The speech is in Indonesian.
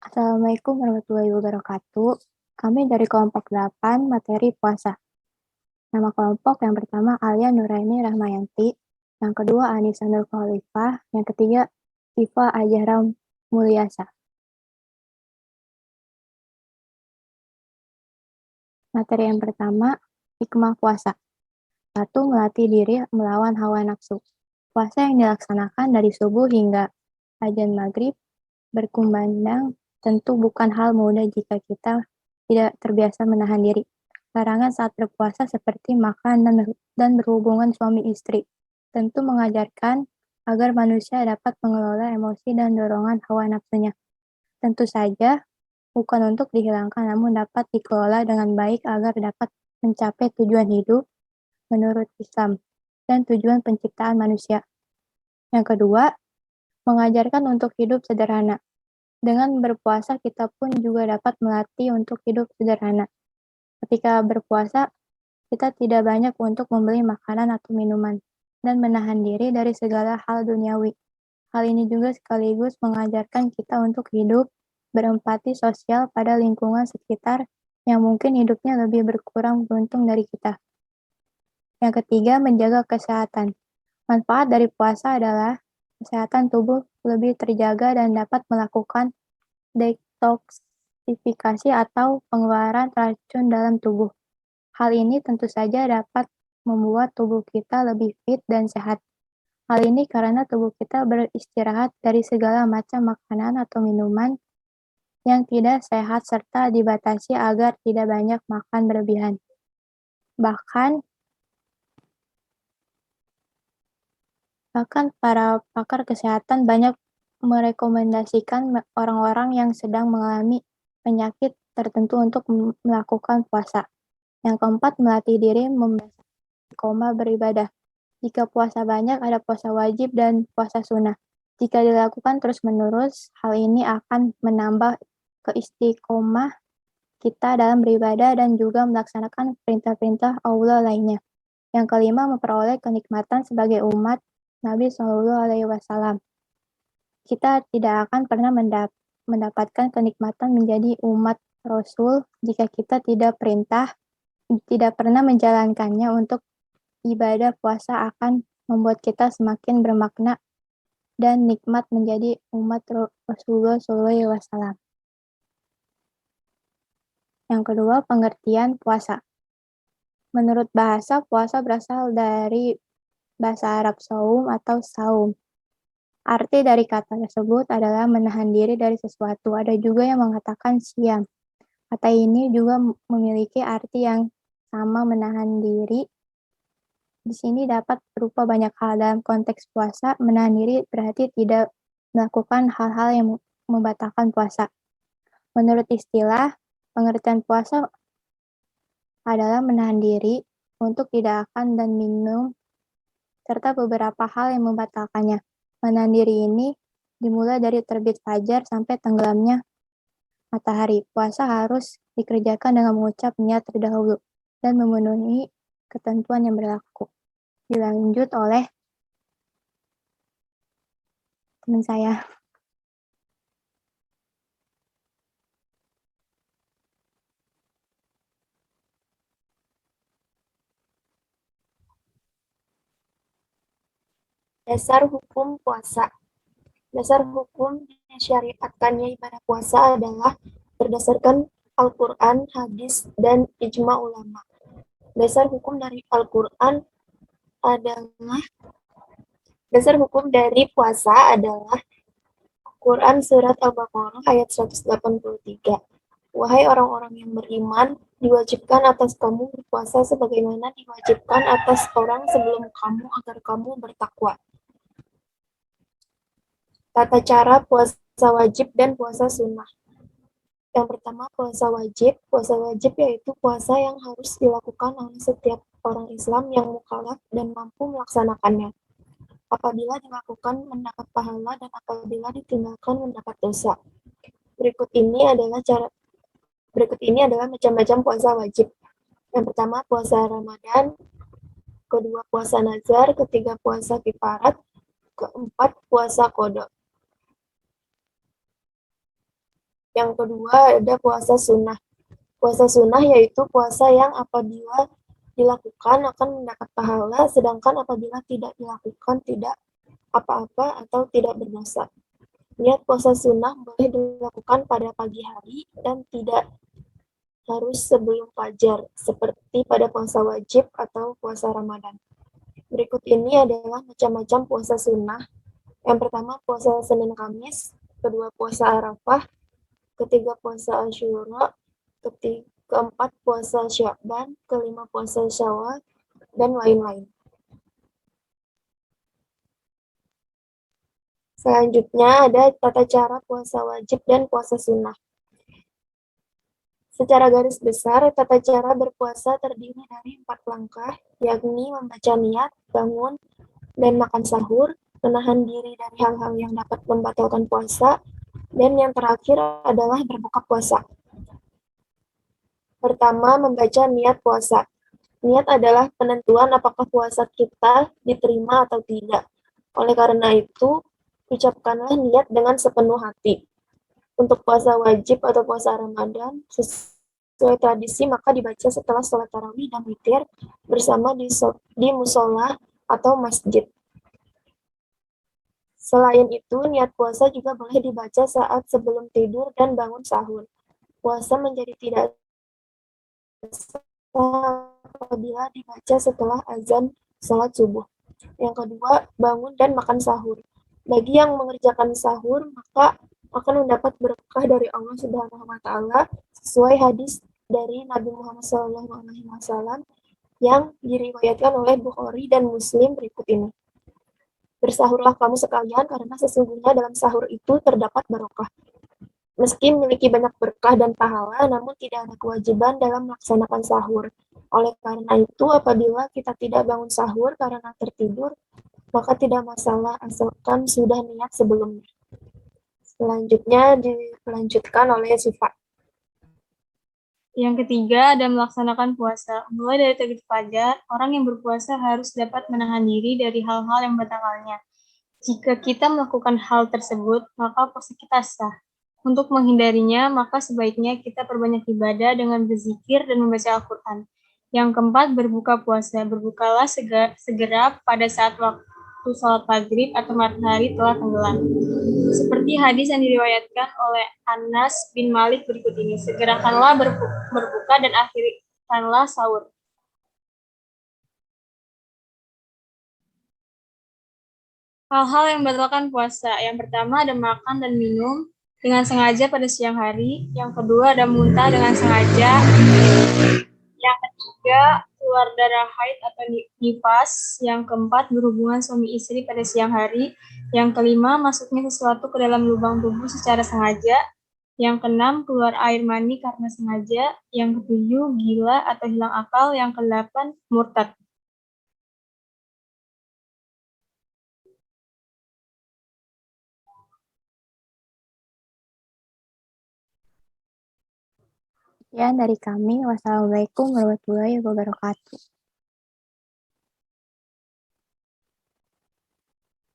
Assalamualaikum warahmatullahi wabarakatuh. Kami dari kelompok 8 materi puasa. Nama kelompok yang pertama Alia Nuraini Rahmayanti, yang kedua Anissa Nur Khalifah, yang ketiga Siva Azahra Mulyasa. Materi yang pertama, hikmah puasa. 1. Melatih diri melawan hawa nafsu. Puasa yang dilaksanakan dari subuh hingga azan maghrib berkumandang tentu bukan hal mudah jika kita tidak terbiasa menahan diri. Larangan saat berpuasa seperti makan dan berhubungan suami istri tentu mengajarkan agar manusia dapat mengelola emosi dan dorongan hawa nafsunya. Tentu saja bukan untuk dihilangkan namun dapat dikelola dengan baik agar dapat mencapai tujuan hidup menurut Islam dan tujuan penciptaan manusia. Yang kedua, mengajarkan untuk hidup sederhana. Dengan berpuasa, kita pun juga dapat melatih untuk hidup sederhana. Ketika berpuasa, kita tidak banyak untuk membeli makanan atau minuman, dan menahan diri dari segala hal duniawi. Hal ini juga sekaligus mengajarkan kita untuk hidup berempati sosial pada lingkungan sekitar yang mungkin hidupnya lebih berkurang beruntung dari kita. Yang ketiga, menjaga kesehatan. Manfaat dari puasa adalah kesehatan tubuh lebih terjaga dan dapat melakukan detoksifikasi atau pengeluaran racun dalam tubuh. Hal ini tentu saja dapat membuat tubuh kita lebih fit dan sehat. Hal ini karena tubuh kita beristirahat dari segala macam makanan atau minuman yang tidak sehat serta dibatasi agar tidak banyak makan berlebihan. Bahkan para pakar kesehatan banyak merekomendasikan orang-orang yang sedang mengalami penyakit tertentu untuk melakukan puasa. Yang keempat, melatih diri koma beribadah. Jika puasa banyak, ada puasa wajib dan puasa sunnah. Jika dilakukan terus-menerus, hal ini akan menambah keistiqomah kita dalam beribadah dan juga melaksanakan perintah-perintah Allah lainnya. Yang kelima, memperoleh kenikmatan sebagai umat Nabi Shallallahu Alaihi Wasallam. Kita tidak akan pernah mendapatkan kenikmatan menjadi umat Rasul jika kita tidak pernah menjalankannya. Untuk ibadah puasa akan membuat kita semakin bermakna dan nikmat menjadi umat Rasulullah SAW. Yang kedua, pengertian puasa. Menurut bahasa, puasa berasal dari bahasa Arab saum atau saum. Arti dari kata tersebut adalah menahan diri dari sesuatu. Ada juga yang mengatakan siam. Kata ini juga memiliki arti yang sama, menahan diri. Di sini dapat berupa banyak hal. Dalam konteks puasa, menahan diri berarti tidak melakukan hal-hal yang membatalkan puasa. Menurut istilah, pengertian puasa adalah menahan diri untuk tidak makan dan minum serta beberapa hal yang membatalkannya. Menahan diri ini dimulai dari terbit fajar sampai tenggelamnya matahari. Puasa harus dikerjakan dengan mengucap niat terdahulu dan memenuhi ketentuan yang berlaku. Dilanjut oleh teman saya. Dasar hukum puasa. Dasar hukum disyariatkannya ibadah puasa adalah berdasarkan Al-Quran, hadis, dan ijma ulama. Dasar hukum dari Al-Quran adalah Dasar hukum dari puasa adalah Quran Surat Al-Baqarah ayat 183. Wahai orang-orang yang beriman, diwajibkan atas kamu berpuasa sebagaimana diwajibkan atas orang sebelum kamu agar kamu bertakwa. Tata cara puasa wajib dan puasa sunnah. Yang pertama, puasa wajib. Puasa wajib yaitu puasa yang harus dilakukan oleh setiap orang Islam yang mukallaf dan mampu melaksanakannya. Apabila dilakukan mendapat pahala dan apabila ditinggalkan mendapat dosa. Berikut ini adalah macam-macam puasa wajib. Yang pertama, puasa Ramadan. Kedua, puasa nazar. Ketiga, puasa kifarat. Keempat, puasa qada. Yang kedua ada puasa sunnah. Puasa sunnah yaitu puasa yang apabila dilakukan akan mendapat pahala, sedangkan apabila tidak dilakukan tidak apa-apa atau tidak berdosa. Niat puasa sunnah boleh dilakukan pada pagi hari dan tidak harus sebelum fajar, seperti pada puasa wajib atau puasa Ramadan. Berikut ini adalah macam-macam puasa sunnah. Yang pertama puasa Senin Kamis, kedua puasa Arafah, ketiga puasa Asyura, keempat puasa Sya'ban, kelima puasa Syawal, dan lain-lain. Selanjutnya ada tata cara puasa wajib dan puasa sunnah. Secara garis besar, tata cara berpuasa terdiri dari 4 langkah, yakni membaca niat, bangun, dan makan sahur, menahan diri dari hal-hal yang dapat membatalkan puasa, dan yang terakhir adalah berbuka puasa. Pertama, membaca niat puasa. Niat adalah penentuan apakah puasa kita diterima atau tidak. Oleh karena itu, ucapkanlah niat dengan sepenuh hati. Untuk puasa wajib atau puasa Ramadan, sesuai tradisi maka dibaca setelah sholat tarawih dan witir bersama di musola atau masjid. Selain itu, niat puasa juga boleh dibaca saat sebelum tidur dan bangun sahur. Puasa menjadi tidak apabila dibaca setelah azan sholat subuh. Yang kedua, bangun dan makan sahur. Bagi yang mengerjakan sahur, maka akan mendapat berkah dari Allah Subhanahu wa taala sesuai hadis dari Nabi Muhammad SAW yang diriwayatkan oleh Bukhari dan Muslim berikut ini. Bersahurlah kamu sekalian karena sesungguhnya dalam sahur itu terdapat barokah. Meski memiliki banyak berkah dan pahala, namun tidak ada kewajiban dalam melaksanakan sahur. Oleh karena itu, apabila kita tidak bangun sahur karena tertidur, maka tidak masalah asalkan sudah niat sebelumnya. Selanjutnya dilanjutkan oleh Sifa. Yang ketiga ada melaksanakan puasa. Mulai dari terbit fajar, orang yang berpuasa harus dapat menahan diri dari hal-hal yang membatalkannya. Jika kita melakukan hal tersebut, maka puasa kita sah. Untuk menghindarinya, maka sebaiknya kita perbanyak ibadah dengan berzikir dan membaca Al-Quran. Yang keempat, berbuka puasa. Berbukalah segera pada saat waktu sholat maghrib atau matahari telah tenggelam. Seperti hadis yang diriwayatkan oleh Anas bin Malik berikut ini. Segerakanlah berbuka dan akhirkanlah sahur. Hal-hal yang membatalkan puasa. Yang pertama ada makan dan minum dengan sengaja pada siang hari. Yang kedua ada muntah dengan sengaja. Yang ketiga keluar darah haid atau nifas. Yang keempat berhubungan suami istri pada siang hari. Yang kelima masuknya sesuatu ke dalam lubang tubuh secara sengaja. Yang keenam keluar air mani karena sengaja. Yang ketujuh gila atau hilang akal. Yang kedelapan murtad. Sekian dari kami. Wassalamualaikum warahmatullahi wabarakatuh.